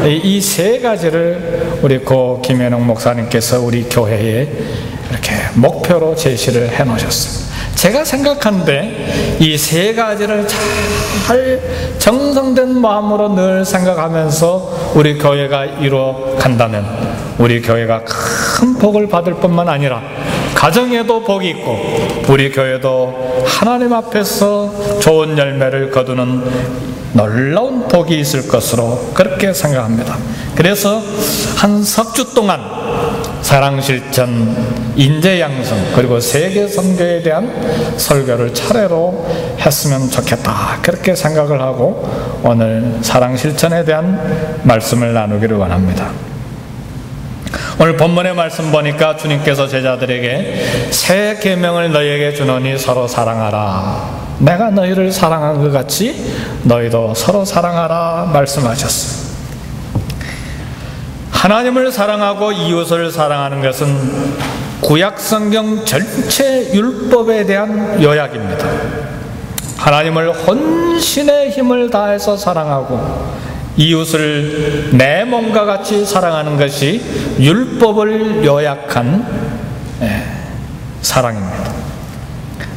이 세 가지를 우리 고 김현웅 목사님께서 우리 교회에 이렇게 목표로 제시를 해 놓으셨습니다. 제가 생각하는데 이 세 가지를 잘 정성된 마음으로 늘 생각하면서 우리 교회가 이루어 간다면 우리 교회가 큰 복을 받을 뿐만 아니라 가정에도 복이 있고 우리 교회도 하나님 앞에서 좋은 열매를 거두는 놀라운 복이 있을 것으로 그렇게 생각합니다. 그래서 한 석 주 동안 사랑실천, 인재양성 그리고 세계선교에 대한 설교를 차례로 했으면 좋겠다 그렇게 생각을 하고 오늘 사랑실천에 대한 말씀을 나누기를 원합니다. 오늘 본문의 말씀 보니까 주님께서 제자들에게 새 계명을 너희에게 주노니 서로 사랑하라. 내가 너희를 사랑한 것 같이 너희도 서로 사랑하라 말씀하셨습니다. 하나님을 사랑하고 이웃을 사랑하는 것은 구약성경 전체 율법에 대한 요약입니다. 하나님을 혼신의 힘을 다해서 사랑하고 이웃을 내 몸과 같이 사랑하는 것이 율법을 요약한 사랑입니다.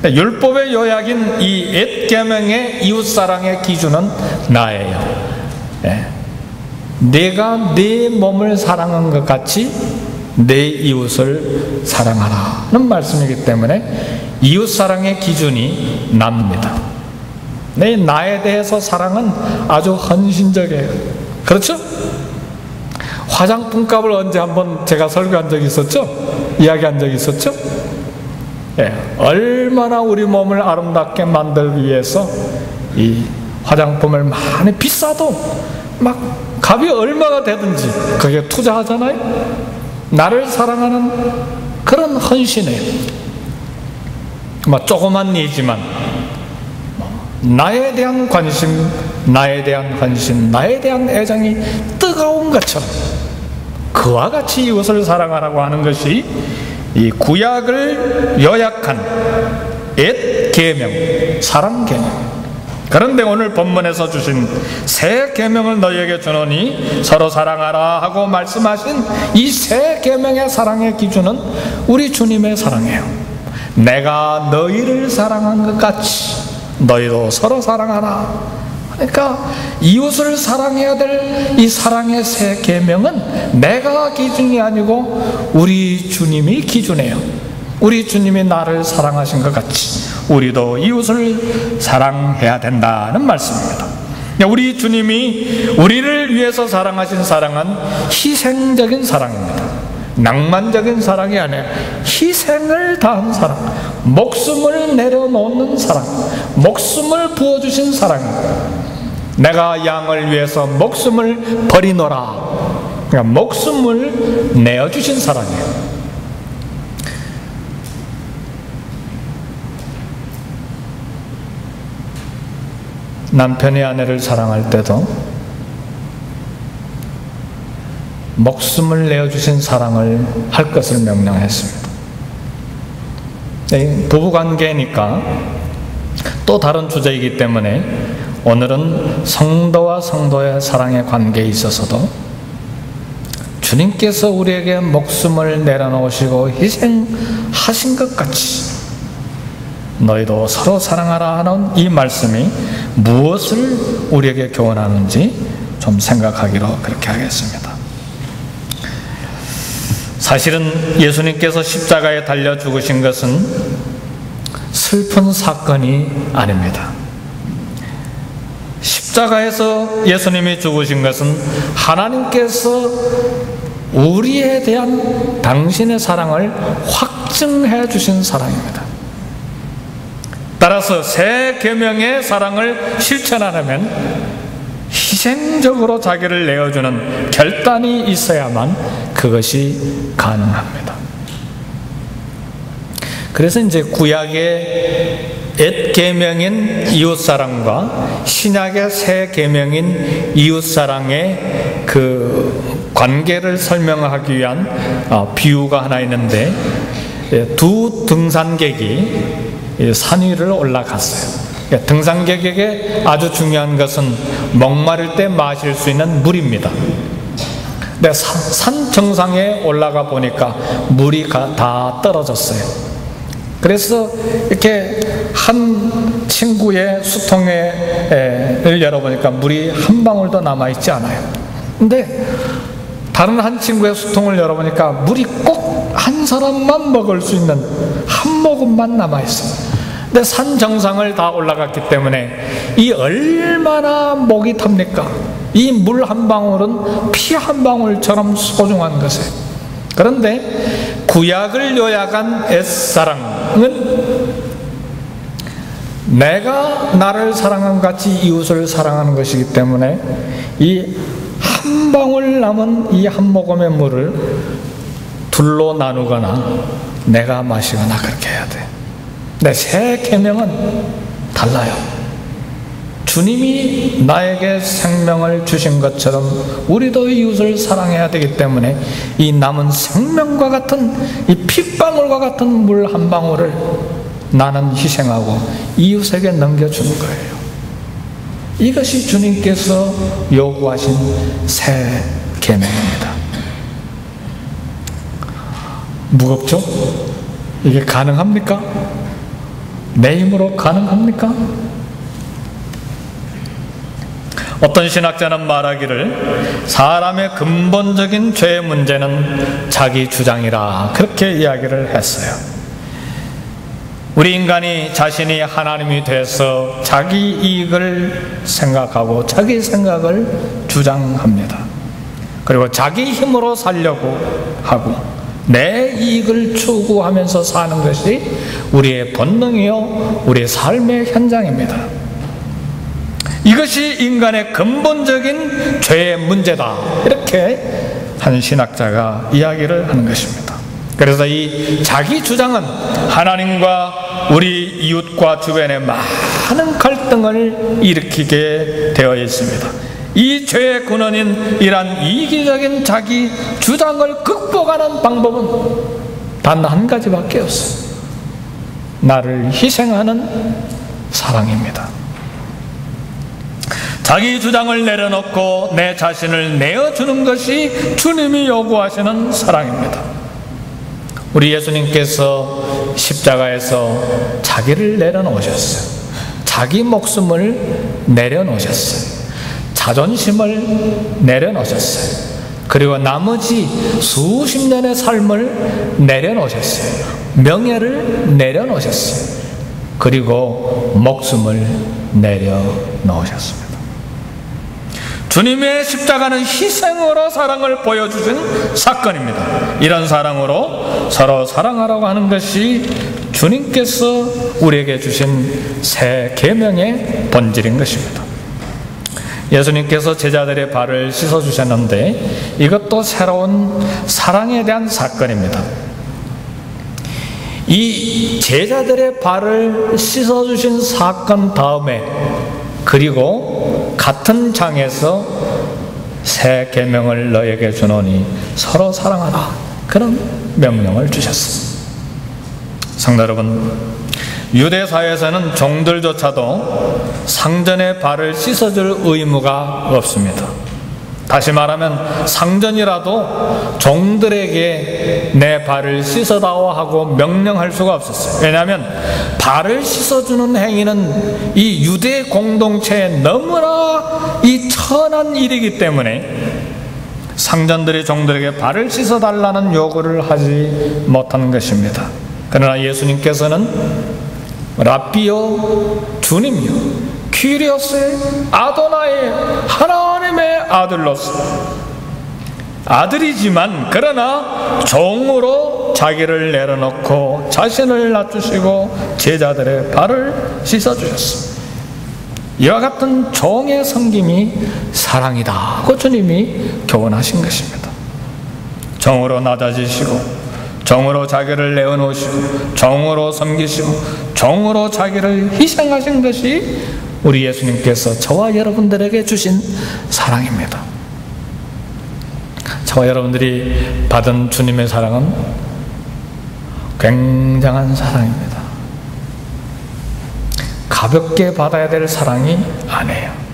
율법의 요약인 이 옛 계명의 이웃사랑의 기준은 나예요. 내가 내 몸을 사랑한 것 같이 내 이웃을 사랑하라는 말씀이기 때문에 이웃사랑의 기준이 납니다. 내 나에 대해서 사랑은 아주 헌신적이에요. 그렇죠? 화장품 값을 언제 한번 제가 설교한 적이 있었죠? 이야기한 적이 있었죠? 얼마나 우리 몸을 아름답게 만들기 위해서 이 화장품을 많이 비싸도 막 값이 얼마가 되든지 그게 투자하잖아요. 나를 사랑하는 그런 헌신이에요. 조그만 일이지만 나에 대한 관심, 나에 대한 헌신, 나에 대한 애정이 뜨거운 것처럼 그와 같이 이웃을 사랑하라고 하는 것이 이 구약을 요약한 옛 계명, 사랑 계명. 그런데 오늘 본문에서 주신 새 계명을 너희에게 주노니 서로 사랑하라 하고 말씀하신 이 새 계명의 사랑의 기준은 우리 주님의 사랑이에요. 내가 너희를 사랑한 것 같이 너희도 서로 사랑하라. 그러니까 이웃을 사랑해야 될 이 사랑의 새 계명은 내가 기준이 아니고 우리 주님이 기준이에요. 우리 주님이 나를 사랑하신 것 같이 우리도 이웃을 사랑해야 된다는 말씀입니다. 우리 주님이 우리를 위해서 사랑하신 사랑은 희생적인 사랑입니다. 낭만적인 사랑이 아니라 희생을 다한 사랑, 목숨을 내려놓는 사랑, 목숨을 부어주신 사랑입니다. 내가 양을 위해서 목숨을 버리노라. 그러니까 목숨을 내어주신 사랑이에요. 남편이 아내를 사랑할 때도 목숨을 내어주신 사랑을 할 것을 명령했습니다. 부부관계니까 또 다른 주제이기 때문에 오늘은 성도와 성도의 사랑의 관계에 있어서도 주님께서 우리에게 목숨을 내려놓으시고 희생하신 것 같이 너희도 서로 사랑하라 하는 이 말씀이 무엇을 우리에게 교훈하는지 좀 생각하기로 그렇게 하겠습니다. 사실은 예수님께서 십자가에 달려 죽으신 것은 슬픈 사건이 아닙니다. 십자가에서 예수님이 죽으신 것은 하나님께서 우리에 대한 당신의 사랑을 확증해 주신 사랑입니다. 따라서 새 계명의 사랑을 실천하려면 희생적으로 자기를 내어주는 결단이 있어야만 그것이 가능합니다. 그래서 이제 구약의 옛 계명인 이웃사랑과 신약의 새 계명인 이웃사랑의 그 관계를 설명하기 위한 비유가 하나 있는데 두 등산객이 산 위를 올라갔어요. 등산객에게 아주 중요한 것은 목마를 때 마실 수 있는 물입니다. 근데 산 정상에 올라가 보니까 물이 다 떨어졌어요. 그래서 이렇게 한 친구의 수통을 열어보니까 물이 한 방울도 남아있지 않아요. 근데 다른 한 친구의 수통을 열어보니까 물이 꼭 한 사람만 먹을 수 있는 한 모금만 남아있어요. 근데 산 정상을 다 올라갔기 때문에 이 얼마나 목이 탑니까? 이 물 한 방울은 피 한 방울처럼 소중한 것이에요. 그런데 구약을 요약한 옛사랑은 내가 나를 사랑한 같이 이웃을 사랑하는 것이기 때문에 이 한 방울 남은 이 한 모금의 물을 둘로 나누거나 내가 마시거나 그렇게 해야 돼. 근데 새 계명은 달라요. 주님이 나에게 생명을 주신 것처럼 우리도 이웃을 사랑해야 되기 때문에 이 남은 생명과 같은 이 핏방울과 같은 물 한 방울을 나는 희생하고 이웃에게 넘겨주는 거예요. 이것이 주님께서 요구하신 새 계명입니다. 무겁죠? 이게 가능합니까? 내 힘으로 가능합니까? 어떤 신학자는 말하기를 사람의 근본적인 죄의 문제는 자기 주장이라 그렇게 이야기를 했어요. 우리 인간이 자신이 하나님이 돼서 자기 이익을 생각하고 자기 생각을 주장합니다. 그리고 자기 힘으로 살려고 하고 내 이익을 추구하면서 사는 것이 우리의 본능이요 우리의 삶의 현장입니다. 이것이 인간의 근본적인 죄의 문제다, 이렇게 한 신학자가 이야기를 하는 것입니다. 그래서 이 자기 주장은 하나님과 우리 이웃과 주변에 많은 갈등을 일으키게 되어 있습니다. 이 죄의 근원인 이러한 이기적인 자기 주장을 극복하는 방법은 단 한 가지밖에 없어요. 나를 희생하는 사랑입니다. 자기 주장을 내려놓고 내 자신을 내어주는 것이 주님이 요구하시는 사랑입니다. 우리 예수님께서 십자가에서 자기를 내려놓으셨어요. 자기 목숨을 내려놓으셨어요. 자존심을 내려놓으셨어요. 그리고 나머지 수십 년의 삶을 내려놓으셨어요. 명예를 내려놓으셨어요. 그리고 목숨을 내려놓으셨습니다. 주님의 십자가는 희생으로 사랑을 보여주신 사건입니다. 이런 사랑으로 서로 사랑하라고 하는 것이 주님께서 우리에게 주신 새 계명의 본질인 것입니다. 예수님께서 제자들의 발을 씻어주셨는데 이것도 새로운 사랑에 대한 사건입니다. 이 제자들의 발을 씻어주신 사건 다음에 그리고 같은 장에서 새 계명을 너에게 주노니 서로 사랑하라, 그런 명령을 주셨습니다. 성도 여러분, 유대사회에서는 종들조차도 상전의 발을 씻어줄 의무가 없습니다. 다시 말하면 상전이라도 종들에게 내 발을 씻어다오 하고 명령할 수가 없었어요. 왜냐하면 발을 씻어주는 행위는 이 유대 공동체에 너무나 이 천한 일이기 때문에 상전들이 종들에게 발을 씻어달라는 요구를 하지 못한 것입니다. 그러나 예수님께서는 랍비요, 주님이요, 퀴리오스의 아도나의 하나님의 아들로서 아들이지만 그러나 종으로 자기를 내려놓고 자신을 낮추시고 제자들의 발을 씻어주셨습니다. 이와 같은 종의 섬김이 사랑이다 고 주님이 교훈하신 것입니다. 종으로 낮아지시고 종으로 자기를 내어놓으시고 종으로 섬기시고 종으로 자기를 희생하신 것이 우리 예수님께서 저와 여러분들에게 주신 사랑입니다. 저와 여러분들이 받은 주님의 사랑은 굉장한 사랑입니다. 가볍게 받아야 될 사랑이 아니에요.